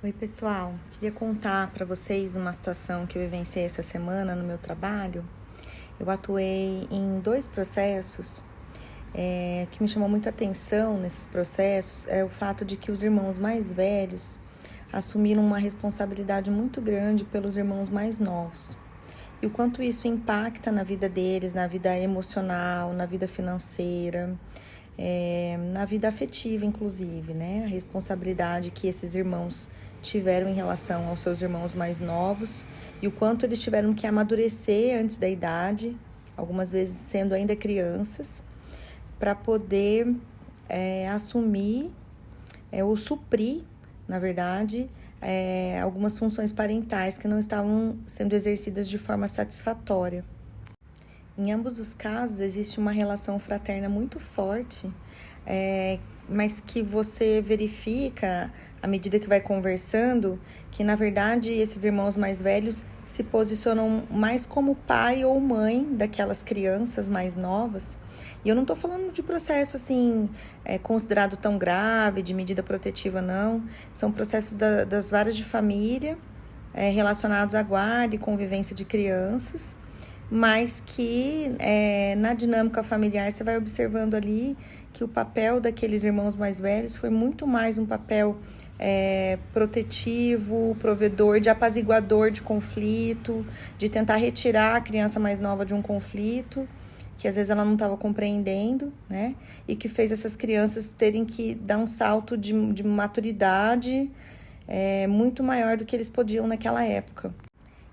Oi, pessoal. Queria contar para vocês uma situação que eu vivenciei essa semana no meu trabalho. Eu atuei em 2 processos. Que me chamou muita atenção nesses processos é o fato de que os irmãos mais velhos assumiram uma responsabilidade muito grande pelos irmãos mais novos. E o quanto isso impacta na vida deles, na vida emocional, na vida financeira, na vida afetiva, inclusive, né? A responsabilidade que esses irmãos tiveram em relação aos seus irmãos mais novos e o quanto eles tiveram que amadurecer antes da idade, algumas vezes sendo ainda crianças, para poder assumir ou suprir, na verdade, algumas funções parentais que não estavam sendo exercidas de forma satisfatória. Em ambos os casos, existe uma relação fraterna muito forte, mas que você verifica, à medida que vai conversando, que, na verdade, esses irmãos mais velhos se posicionam mais como pai ou mãe daquelas crianças mais novas. E eu não estou falando de processo, assim, considerado tão grave, de medida protetiva, não. São processos das varas de família, relacionados à guarda e convivência de crianças, mas que na dinâmica familiar você vai observando ali que o papel daqueles irmãos mais velhos foi muito mais um papel protetivo, provedor, de apaziguador de conflito, de tentar retirar a criança mais nova de um conflito, que às vezes ela não estava compreendendo, né? E que fez essas crianças terem que dar um salto de maturidade muito maior do que eles podiam naquela época.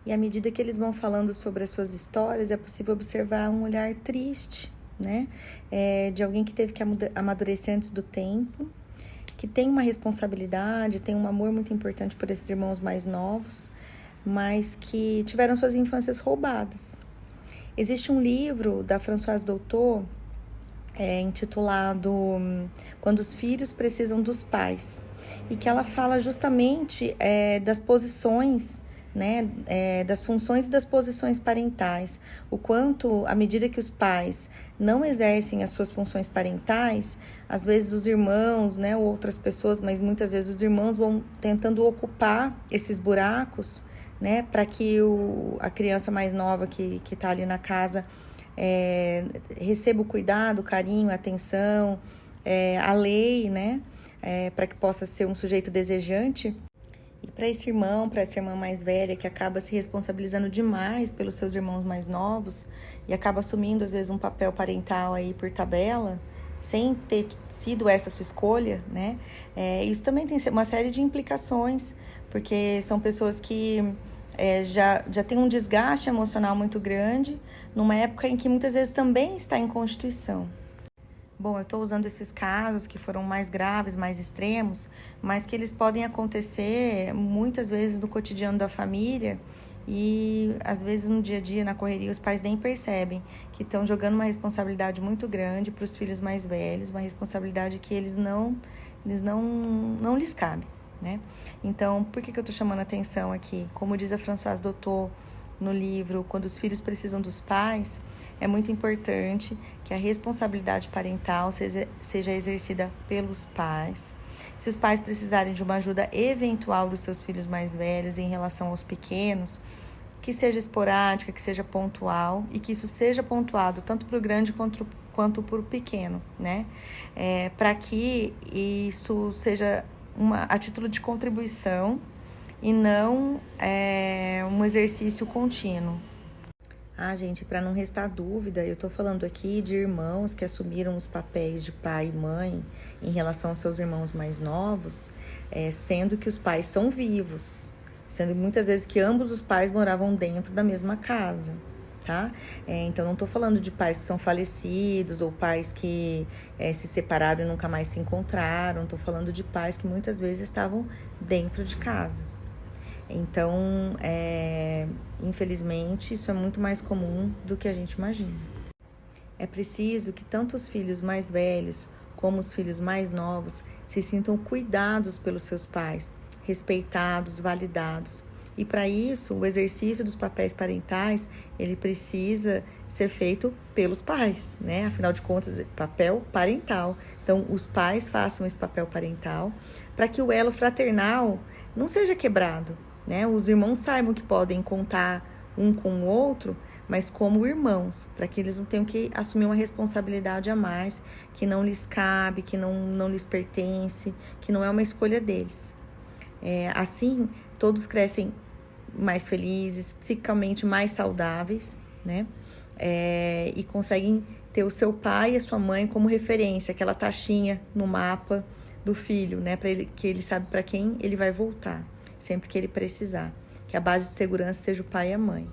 E à medida que eles vão falando sobre as suas histórias, é possível observar um olhar triste, né? De alguém que teve que amadurecer antes do tempo, que tem uma responsabilidade, tem um amor muito importante por esses irmãos mais novos, mas que tiveram suas infâncias roubadas. Existe um livro da Françoise Doutor, intitulado Quando os Filhos Precisam dos Pais, e que ela fala justamente das posições, né, das funções e das posições parentais, o quanto, à medida que os pais não exercem as suas funções parentais, às vezes os irmãos, né, ou outras pessoas, mas muitas vezes os irmãos vão tentando ocupar esses buracos, né, para que a criança mais nova que está ali na casa receba o cuidado, o carinho, a atenção, a lei, né, para que possa ser um sujeito desejante. E para esse irmão, para essa irmã mais velha, que acaba se responsabilizando demais pelos seus irmãos mais novos e acaba assumindo, às vezes, um papel parental aí por tabela, sem ter sido essa sua escolha, né? Isso também tem uma série de implicações, porque são pessoas que já têm um desgaste emocional muito grande, numa época em que muitas vezes também está em constituição. Bom, eu estou usando esses casos que foram mais graves, mais extremos, mas que eles podem acontecer muitas vezes no cotidiano da família e às vezes no dia a dia, na correria, os pais nem percebem que estão jogando uma responsabilidade muito grande para os filhos mais velhos, uma responsabilidade que eles não lhes cabe, né? Então, por que eu estou chamando a atenção aqui? Como diz a Françoise Doutor no livro Quando os Filhos Precisam dos Pais, é muito importante que a responsabilidade parental seja exercida pelos pais. Se os pais precisarem de uma ajuda eventual dos seus filhos mais velhos em relação aos pequenos, que seja esporádica, que seja pontual e que isso seja pontuado tanto para o grande quanto para o pequeno, né? Para que isso seja a título de contribuição e não um exercício contínuo. Gente, para não restar dúvida, eu estou falando aqui de irmãos que assumiram os papéis de pai e mãe em relação aos seus irmãos mais novos, sendo que os pais são vivos, sendo muitas vezes que ambos os pais moravam dentro da mesma casa, tá? Então, não estou falando de pais que são falecidos ou pais que se separaram e nunca mais se encontraram, estou falando de pais que muitas vezes estavam dentro de casa. Então, infelizmente, isso é muito mais comum do que a gente imagina. É preciso que tanto os filhos mais velhos como os filhos mais novos se sintam cuidados pelos seus pais, respeitados, validados. E para isso, o exercício dos papéis parentais, ele precisa ser feito pelos pais, né? Afinal de contas, papel parental. Então, os pais façam esse papel parental para que o elo fraternal não seja quebrado, né? Os irmãos saibam que podem contar um com o outro, mas como irmãos, para que eles não tenham que assumir uma responsabilidade a mais, que não lhes cabe, que não lhes pertence, que não é uma escolha deles. Assim, todos crescem mais felizes, psicicamente mais saudáveis, né? E conseguem ter o seu pai e a sua mãe como referência, aquela taxinha no mapa do filho, né? Que ele sabe para quem ele vai voltar, sempre que ele precisar. Que a base de segurança seja o pai e a mãe.